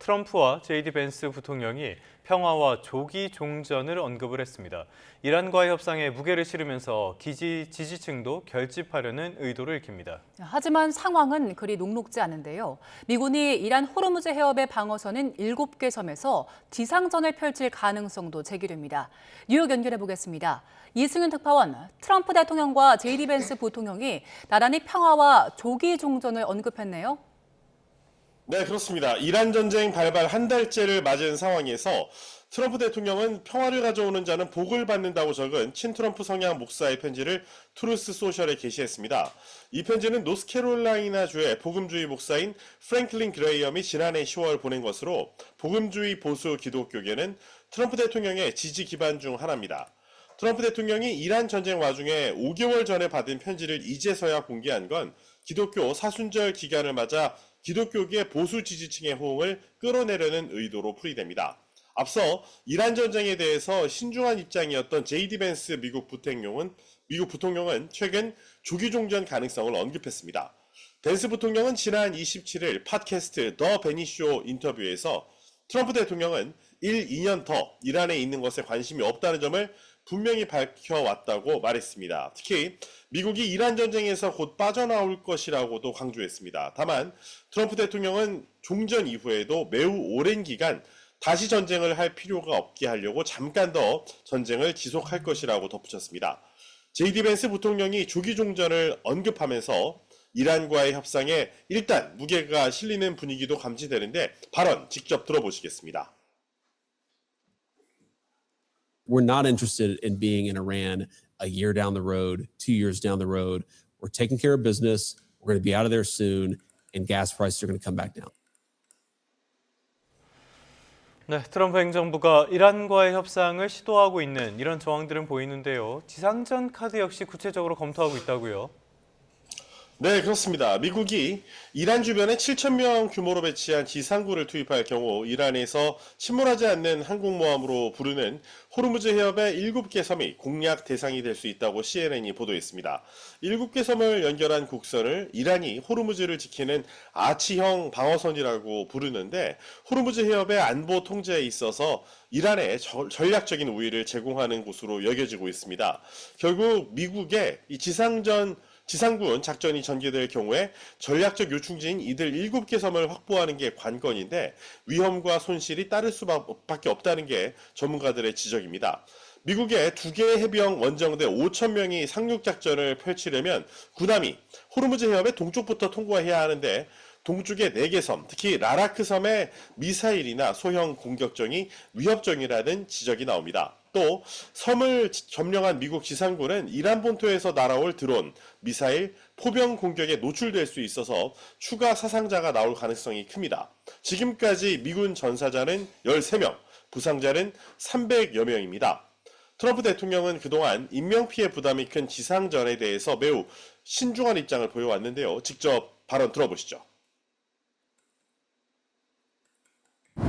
트럼프와 제이디 벤스 부통령이 평화와 조기 종전을 언급을 했습니다. 이란과의 협상에 무게를 실으면서 지지층도 결집하려는 의도를 익힙니다. 하지만 상황은 그리 녹록지 않은데요. 미군이 이란 호르무즈 해협의 방어선인 7개 섬에서 지상전을 펼칠 가능성도 제기됩니다. 뉴욕 연결해 보겠습니다. 이승윤 특파원, 트럼프 대통령과 제이디 벤스 부통령이 나란히 평화와 조기 종전을 언급했네요. 네, 그렇습니다. 이란 전쟁 발발 한 달째를 맞은 상황에서 트럼프 대통령은 평화를 가져오는 자는 복을 받는다고 적은 친트럼프 성향 목사의 편지를 트루스 소셜에 게시했습니다. 이 편지는 노스캐롤라이나주의 복음주의 목사인 프랭클린 그레이엄이 지난해 10월 보낸 것으로 복음주의 보수 기독교계는 트럼프 대통령의 지지 기반 중 하나입니다. 트럼프 대통령이 이란 전쟁 와중에 5개월 전에 받은 편지를 이제서야 공개한 건 기독교 사순절 기간을 맞아 기독교계 보수 지지층의 호응을 끌어내려는 의도로 풀이됩니다. 앞서 이란 전쟁에 대해서 신중한 입장이었던 제이디 벤스 미국 부통령은 최근 조기 종전 가능성을 언급했습니다. 벤스 부통령은 지난 27일 팟캐스트 더 베니쇼 인터뷰에서 트럼프 대통령은 2년 더 이란에 있는 것에 관심이 없다는 점을 분명히 밝혀왔다고 말했습니다. 특히 미국이 이란 전쟁에서 곧 빠져나올 것이라고도 강조했습니다. 다만 트럼프 대통령은 종전 이후에도 매우 오랜 기간 다시 전쟁을 할 필요가 없게 하려고 잠깐 더 전쟁을 지속할 것이라고 덧붙였습니다. 제이디 벤스 부통령이 조기 종전을 언급하면서 이란과의 협상에 일단 무게가 실리는 분위기도 감지되는데 발언 직접 들어보시겠습니다. We're not interested in being in Iran a year down the road, 2 years down the road. We're taking care of business. We're going to be out of there soon, and gas prices are going to come back down. 네, 트럼프 행정부가 이란과의 협상을 시도하고 있는 이런 정황들은 보이는데요. 지상전 카드 역시 구체적으로 검토하고 있다고요. 네, 그렇습니다. 미국이 이란 주변에 7,000명 규모로 배치한 지상구를 투입할 경우 이란에서 침몰하지 않는 항공모함으로 부르는 호르무즈 해협의 7개 섬이 공략 대상이 될 수 있다고 CNN이 보도했습니다. 7개 섬을 연결한 곡선을 이란이 호르무즈를 지키는 아치형 방어선이라고 부르는데 호르무즈 해협의 안보 통제에 있어서 이란의 전략적인 우위를 제공하는 곳으로 여겨지고 있습니다. 결국 미국의 이 지상군 작전이 전개될 경우에 전략적 요충지인 이들 7개 섬을 확보하는 게 관건인데 위험과 손실이 따를 수밖에 없다는 게 전문가들의 지적입니다. 미국의 2개의 해병 원정대 5,000명이 상륙작전을 펼치려면 군함이 호르무즈 해협의 동쪽부터 통과해야 하는데 동쪽의 4개 섬, 특히 라라크 섬의 미사일이나 소형 공격정이 위협적이라는 지적이 나옵니다. 또 섬을 점령한 미국 지상군은 이란 본토에서 날아올 드론, 미사일, 포병 공격에 노출될 수 있어서 추가 사상자가 나올 가능성이 큽니다. 지금까지 미군 전사자는 13명, 부상자는 300여 명입니다. 트럼프 대통령은 그동안 인명피해 부담이 큰 지상전에 대해서 매우 신중한 입장을 보여왔는데요. 직접 발언 들어보시죠.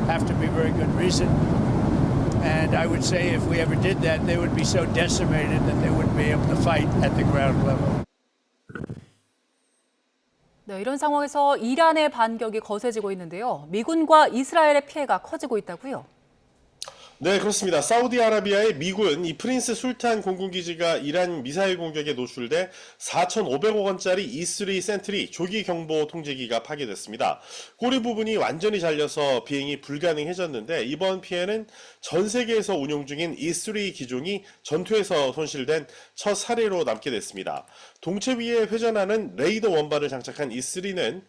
Have to be very good reason. And I would say if we ever did that, they would be so decimated that they wouldn't be able to fight at the ground level. 네, 이런 상황에서 이란의 반격이 거세지고 있는데요. 미군과 이스라엘의 피해가 커지고 있다고요. 네, 그렇습니다. 사우디아라비아의 미군 이 프린스 술탄 공군기지가 이란 미사일 공격에 노출돼 4,500억 원짜리 E3 센트리 조기 경보 통제기가 파괴됐습니다. 꼬리 부분이 완전히 잘려서 비행이 불가능해졌는데 이번 피해는 전 세계에서 운용 중인 E3 기종이 전투에서 손실된 첫 사례로 남게 됐습니다. 동체 위에 회전하는 레이더 원반을 장착한 E3는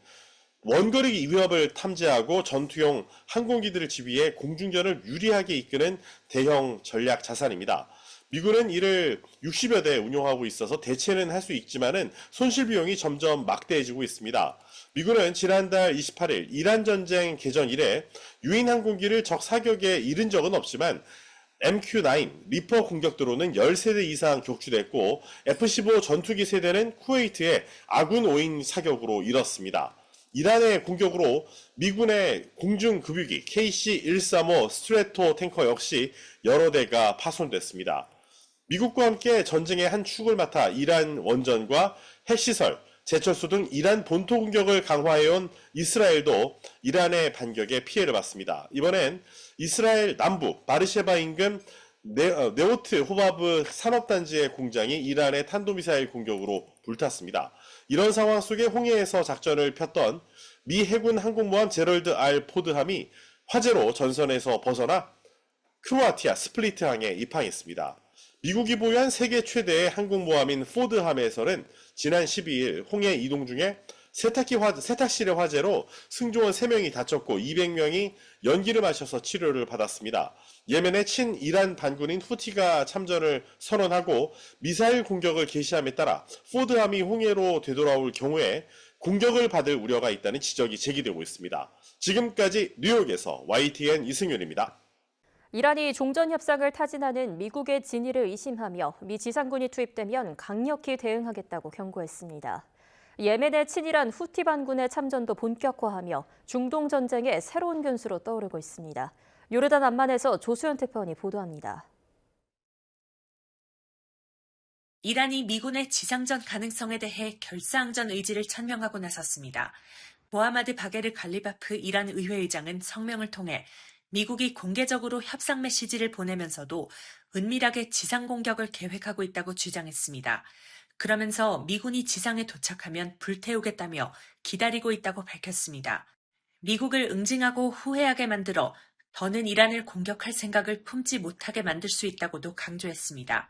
원거리 위협을 탐지하고 전투용 항공기들을 지휘해 공중전을 유리하게 이끄는 대형 전략 자산입니다. 미군은 이를 60여 대 운용하고 있어서 대체는 할 수 있지만은 손실 비용이 점점 막대해지고 있습니다. 미군은 지난달 28일 이란 전쟁 개전 이래 유인 항공기를 적 사격에 잃은 적은 없지만 MQ-9 리퍼 공격도로는 10세대 이상 격추됐고 F-15 전투기 세대는 쿠웨이트의 아군 5인 사격으로 잃었습니다. 이란의 공격으로 미군의 공중급유기 KC-135 스트레토 탱커 역시 여러 대가 파손됐습니다. 미국과 함께 전쟁의 한 축을 맡아 이란 원전과 핵시설, 제철소 등 이란 본토 공격을 강화해온 이스라엘도 이란의 반격에 피해를 봤습니다. 이번엔 이스라엘 남부 바르셰바 인근 네오트 호바브 산업단지의 공장이 이란의 탄도미사일 공격으로 불탔습니다. 이런 상황 속에 홍해에서 작전을 폈던 미 해군 항공모함 제럴드 R 포드함이 화재로 전선에서 벗어나 크로아티아 스플리트항에 입항했습니다. 미국이 보유한 세계 최대의 항공모함인 포드함에서는 지난 12일 홍해 이동 중에 세탁실의 화재로 승조원 3명이 다쳤고 200명이 연기를 마셔서 치료를 받았습니다. 예멘의 친이란 반군인 후티가 참전을 선언하고 미사일 공격을 개시함에 따라 포드함이 홍해로 되돌아올 경우에 공격을 받을 우려가 있다는 지적이 제기되고 있습니다. 지금까지 뉴욕에서 YTN 이승윤입니다. 이란이 종전 협상을 타진하는 미국의 진위를 의심하며 미 지상군이 투입되면 강력히 대응하겠다고 경고했습니다. 예멘의 친이란 후티 반군의 참전도 본격화하며 중동 전쟁의 새로운 변수로 떠오르고 있습니다. 요르단 암만에서 조수연 특파원이 보도합니다. 이란이 미군의 지상전 가능성에 대해 결사항전 의지를 천명하고 나섰습니다. 모하마드 바게르 갈리바프 이란 의회의장은 성명을 통해 미국이 공개적으로 협상 메시지를 보내면서도 은밀하게 지상 공격을 계획하고 있다고 주장했습니다. 그러면서 미군이 지상에 도착하면 불태우겠다며 기다리고 있다고 밝혔습니다. 미국을 응징하고 후회하게 만들어 더는 이란을 공격할 생각을 품지 못하게 만들 수 있다고도 강조했습니다.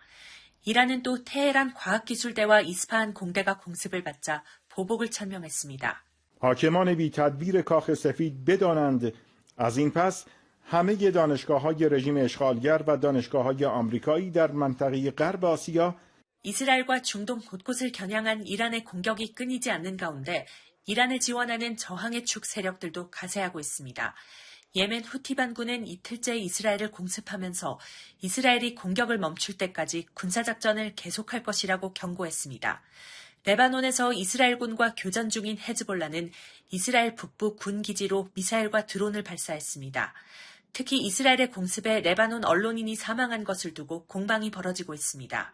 이란은 또 테헤란 과학기술대와 이스파한 공대가 공습을 받자 보복을 천명했습니다. حاکمان بی تدبیر کاخ سفید بدانند از این پس همه دانشگاه‌های رژیم اشغالگر و دانشگاه‌های آمریکایی در منطقه غرب آسیا 이스라엘과 중동 곳곳을 겨냥한 이란의 공격이 끊이지 않는 가운데 이란을 지원하는 저항의 축 세력들도 가세하고 있습니다. 예멘 후티 반군은 이틀째 이스라엘을 공습하면서 이스라엘이 공격을 멈출 때까지 군사작전을 계속할 것이라고 경고했습니다. 레바논에서 이스라엘군과 교전 중인 헤즈볼라는 이스라엘 북부 군 기지로 미사일과 드론을 발사했습니다. 특히 이스라엘의 공습에 레바논 언론인이 사망한 것을 두고 공방이 벌어지고 있습니다.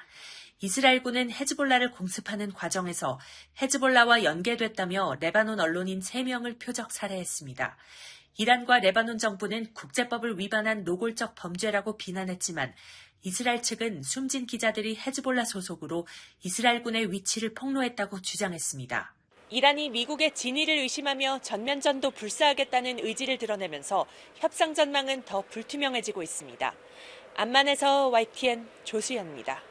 이스라엘군은 헤즈볼라를 공습하는 과정에서 헤즈볼라와 연계됐다며 레바논 언론인 3명을 표적 살해했습니다. 이란과 레바논 정부는 국제법을 위반한 노골적 범죄라고 비난했지만 이스라엘 측은 숨진 기자들이 헤즈볼라 소속으로 이스라엘군의 위치를 폭로했다고 주장했습니다. 이란이 미국의 진위를 의심하며 전면전도 불사하겠다는 의지를 드러내면서 협상 전망은 더 불투명해지고 있습니다. 암만에서 YTN 조수연입니다.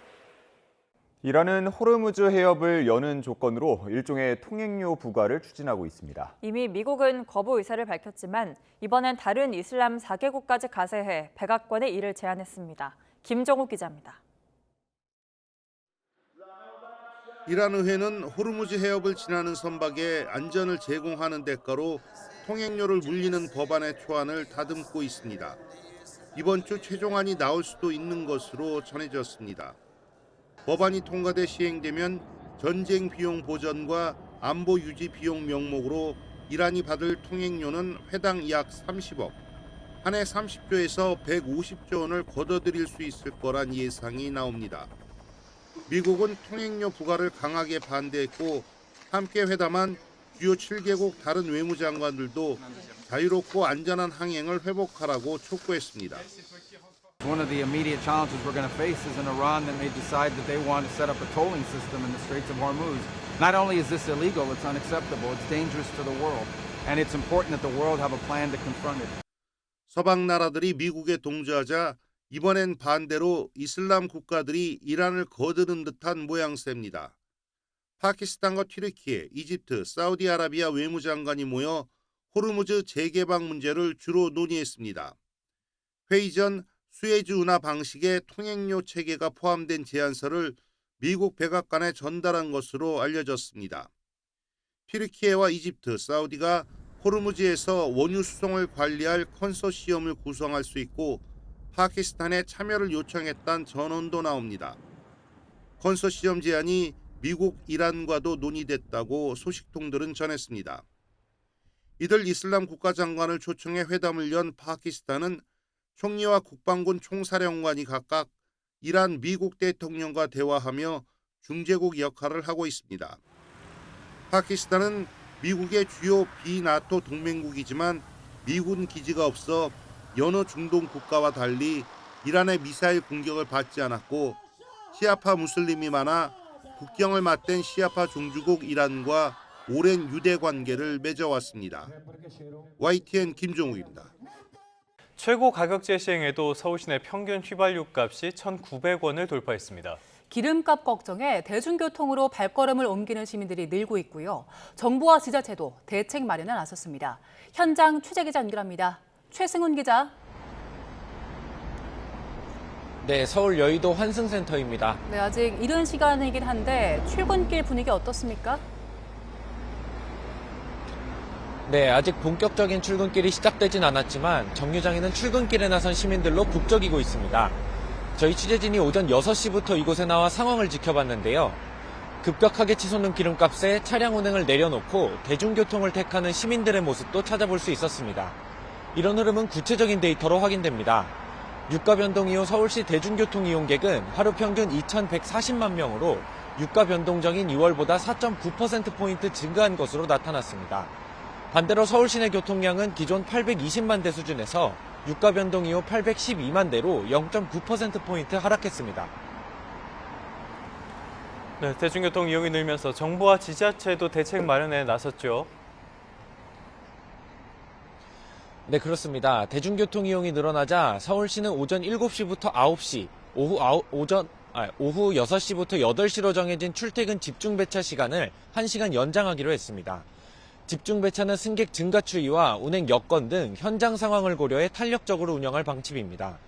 이란은 호르무즈 해협을 여는 조건으로 일종의 통행료 부과를 추진하고 있습니다. 이미 미국은 거부 의사를 밝혔지만 이번엔 다른 이슬람 4개국까지 가세해 백악관에 이를 제안했습니다. 김정욱 기자입니다. 이란 의회는 호르무즈 해협을 지나는 선박에 안전을 제공하는 대가로 통행료를 물리는 법안의 초안을 다듬고 있습니다. 이번 주 최종안이 나올 수도 있는 것으로 전해졌습니다. 법안이 통과돼 시행되면 전쟁 비용 보전과 안보 유지 비용 명목으로 이란이 받을 통행료는 회당 약 30억, 한 해 30조에서 150조 원을 걷어들일 수 있을 거란 예상이 나옵니다. 미국은 통행료 부과를 강하게 반대했고 함께 회담한 주요 7개국 다른 외무장관들도 자유롭고 안전한 항행을 회복하라고 촉구했습니다. One of the immediate challenges we're going to face is an Iran that may decide that they want to set up a tolling system in the Straits of Hormuz. Not only is this illegal, it's unacceptable, it's dangerous to the world, and it's important that the world have a plan to confront it. 서방 나라들이 미국에 동조하자 이번엔 반대로 이슬람 국가들이 이란을 거드는 듯한 모양새입니다. 파키스탄과 튀르키예, 이집트, 사우디아라비아 외무장관이 모여 호르무즈 재개방 문제를 주로 논의했습니다. 회의 전 수에즈 운하 방식의 통행료 체계가 포함된 제안서를 미국 백악관에 전달한 것으로 알려졌습니다. 튀르키예와 이집트, 사우디가 호르무즈에서 원유 수송을 관리할 컨소시엄을 구성할 수 있고 파키스탄에 참여를 요청했다는 전언도 나옵니다. 컨소시엄 제안이 미국, 이란과도 논의됐다고 소식통들은 전했습니다. 이들 이슬람 국가장관을 초청해 회담을 연 파키스탄은 총리와 국방군 총사령관이 각각 이란 미국 대통령과 대화하며 중재국 역할을 하고 있습니다. 파키스탄은 미국의 주요 비나토 동맹국이지만 미군 기지가 없어 여느 중동 국가와 달리 이란의 미사일 공격을 받지 않았고 시아파 무슬림이 많아 국경을 맞댄 시아파 종주국 이란과 오랜 유대 관계를 맺어왔습니다. YTN 김종욱입니다. 최고 가격제 시행에도 서울 시내 평균 휘발유 값이 1,900원을 돌파했습니다. 기름값 걱정에 대중교통으로 발걸음을 옮기는 시민들이 늘고 있고요. 정부와 지자체도 대책 마련에 나섰습니다. 현장 취재 기자 연결합니다. 최승훈 기자. 네, 서울 여의도 환승센터입니다. 네, 아직 이른 시간이긴 한데 출근길 분위기 어떻습니까? 네, 아직 본격적인 출근길이 시작되진 않았지만 정류장에는 출근길에 나선 시민들로 북적이고 있습니다. 저희 취재진이 오전 6시부터 이곳에 나와 상황을 지켜봤는데요. 급격하게 치솟는 기름값에 차량 운행을 내려놓고 대중교통을 택하는 시민들의 모습도 찾아볼 수 있었습니다. 이런 흐름은 구체적인 데이터로 확인됩니다. 유가 변동 이후 서울시 대중교통 이용객은 하루 평균 2,140만 명으로 유가 변동 전인 2월보다 4.9%포인트 증가한 것으로 나타났습니다. 반대로 서울 시내 교통량은 기존 820만 대 수준에서 유가 변동 이후 812만 대로 0.9%포인트 하락했습니다. 네, 대중교통 이용이 늘면서 정부와 지자체도 대책 마련에 나섰죠. 네, 그렇습니다. 대중교통 이용이 늘어나자 서울시는 오전 7시부터 9시, 오후 6시부터 8시로 정해진 출퇴근 집중 배차 시간을 1시간 연장하기로 했습니다. 집중 배차는 승객 증가 추이와 운행 여건 등 현장 상황을 고려해 탄력적으로 운영할 방침입니다.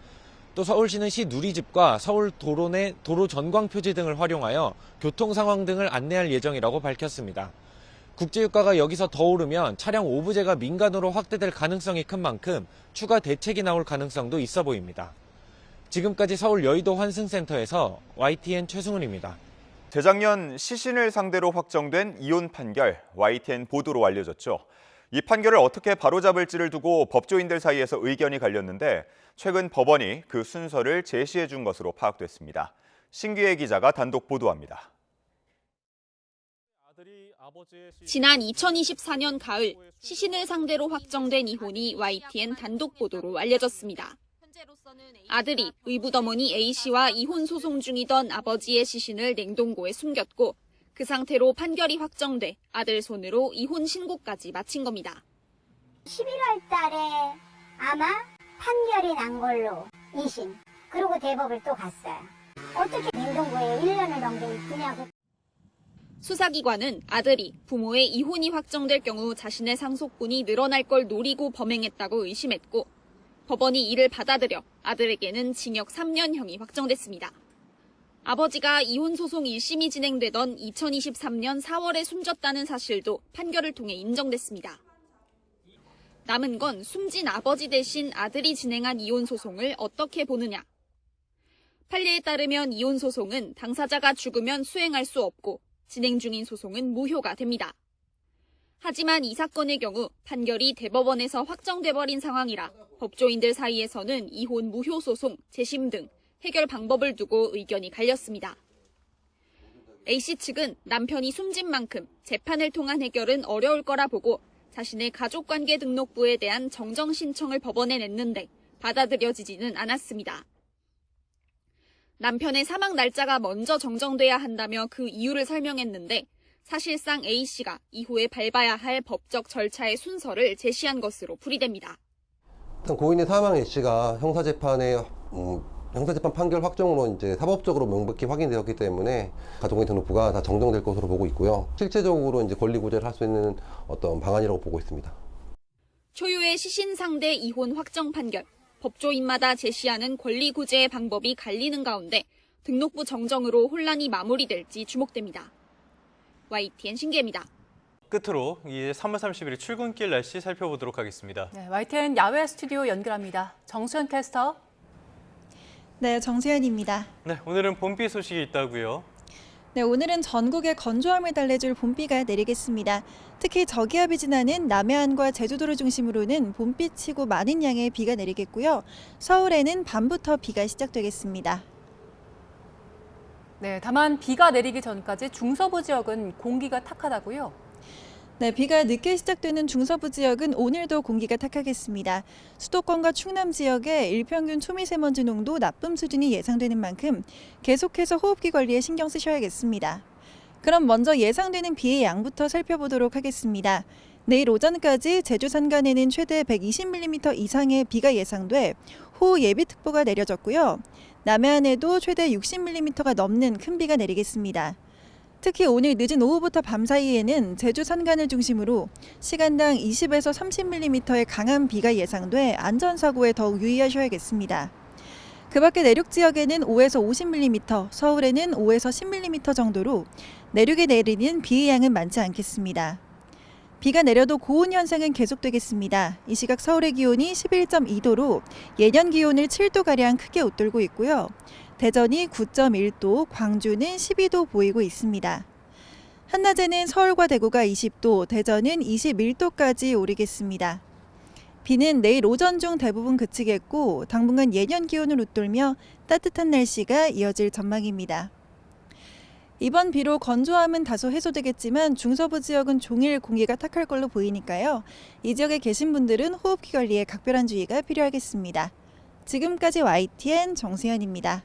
또 서울시는 시 누리집과 서울 도로 내 도로 전광 표지 등을 활용하여 교통 상황 등을 안내할 예정이라고 밝혔습니다. 국제유가가 여기서 더 오르면 차량 오부제가 민간으로 확대될 가능성이 큰 만큼 추가 대책이 나올 가능성도 있어 보입니다. 지금까지 서울 여의도 환승센터에서 YTN 최승훈입니다. 재작년 시신을 상대로 확정된 이혼 판결, YTN 보도로 알려졌죠. 이 판결을 어떻게 바로잡을지를 두고 법조인들 사이에서 의견이 갈렸는데 최근 법원이 그 순서를 제시해 준 것으로 파악됐습니다. 신기혜 기자가 단독 보도합니다. 지난 2024년 가을 시신을 상대로 확정된 이혼이 YTN 단독 보도로 알려졌습니다. 아들이 의붓어머니 A씨와 이혼 소송 중이던 아버지의 시신을 냉동고에 숨겼고 그 상태로 판결이 확정돼 아들 손으로 이혼 신고까지 마친 겁니다. 11월 달에 아마 판결이 난 걸로 이심, 그리고 대법을 또 갔어요. 어떻게 냉동고에 1년을 넘겨 있느냐고. 수사기관은 아들이 부모의 이혼이 확정될 경우 자신의 상속분이 늘어날 걸 노리고 범행했다고 의심했고 법원이 이를 받아들여 아들에게는 징역 3년형이 확정됐습니다. 아버지가 이혼 소송 1심이 진행되던 2023년 4월에 숨졌다는 사실도 판결을 통해 인정됐습니다. 남은 건 숨진 아버지 대신 아들이 진행한 이혼 소송을 어떻게 보느냐. 판례에 따르면 이혼 소송은 당사자가 죽으면 수행할 수 없고 진행 중인 소송은 무효가 됩니다. 하지만 이 사건의 경우 판결이 대법원에서 확정돼 버린 상황이라 법조인들 사이에서는 이혼 무효 소송, 재심 등 해결 방법을 두고 의견이 갈렸습니다. A씨 측은 남편이 숨진 만큼 재판을 통한 해결은 어려울 거라 보고 자신의 가족관계 등록부에 대한 정정 신청을 법원에 냈는데 받아들여지지는 않았습니다. 남편의 사망 날짜가 먼저 정정돼야 한다며 그 이유를 설명했는데 사실상 A씨가 이후에 밟아야 할 법적 절차의 순서를 제시한 것으로 풀이됩니다. 고인의 사망 A씨가 형사재판 판결 확정으로 이제 사법적으로 명백히 확인되었기 때문에 가족관계 등록부가 다 정정될 것으로 보고 있고요. 실제적으로 이제 권리 구제를 할 수 있는 어떤 방안이라고 보고 있습니다. 초유의 시신 상대 이혼 확정 판결. 법조인마다 제시하는 권리 구제의 방법이 갈리는 가운데 등록부 정정으로 혼란이 마무리될지 주목됩니다. YTN 신기혜입니다. 끝으로 이제 3월 30일 출근길 날씨 살펴보도록 하겠습니다. 네, YTN 야외 스튜디오 연결합니다. 정수현 캐스터. 네, 정수현입니다. 네, 오늘은 봄비 소식이 있다고요. 네, 오늘은 전국에 건조함을 달래줄 봄비가 내리겠습니다. 특히 저기압이 지나는 남해안과 제주도를 중심으로는 봄비치고 많은 양의 비가 내리겠고요. 서울에는 밤부터 비가 시작되겠습니다. 네, 다만 비가 내리기 전까지 중서부 지역은 공기가 탁하다고요. 네, 비가 늦게 시작되는 중서부 지역은 오늘도 공기가 탁하겠습니다. 수도권과 충남 지역의 일평균 초미세먼지 농도 나쁨 수준이 예상되는 만큼 계속해서 호흡기 관리에 신경 쓰셔야겠습니다. 그럼 먼저 예상되는 비의 양부터 살펴보도록 하겠습니다. 내일 오전까지 제주 산간에는 최대 120mm 이상의 비가 예상돼 호우 예비특보가 내려졌고요. 남해안에도 최대 60mm가 넘는 큰 비가 내리겠습니다. 특히 오늘 늦은 오후부터 밤 사이에는 제주 산간을 중심으로 시간당 20에서 30mm의 강한 비가 예상돼 안전사고에 더욱 유의하셔야겠습니다. 그 밖에 내륙 지역에는 5에서 50mm, 서울에는 5에서 10mm 정도로 내륙에 내리는 비의 양은 많지 않겠습니다. 비가 내려도 고온 현상은 계속되겠습니다. 이 시각 서울의 기온이 11.2도로 예년 기온을 7도가량 크게 웃돌고 있고요. 대전이 9.1도, 광주는 12도 보이고 있습니다. 한낮에는 서울과 대구가 20도, 대전은 21도까지 오르겠습니다. 비는 내일 오전 중 대부분 그치겠고 당분간 예년 기온을 웃돌며 따뜻한 날씨가 이어질 전망입니다. 이번 비로 건조함은 다소 해소되겠지만 중서부 지역은 종일 공기가 탁할 걸로 보이니까요. 이 지역에 계신 분들은 호흡기 관리에 각별한 주의가 필요하겠습니다. 지금까지 YTN 정세현입니다.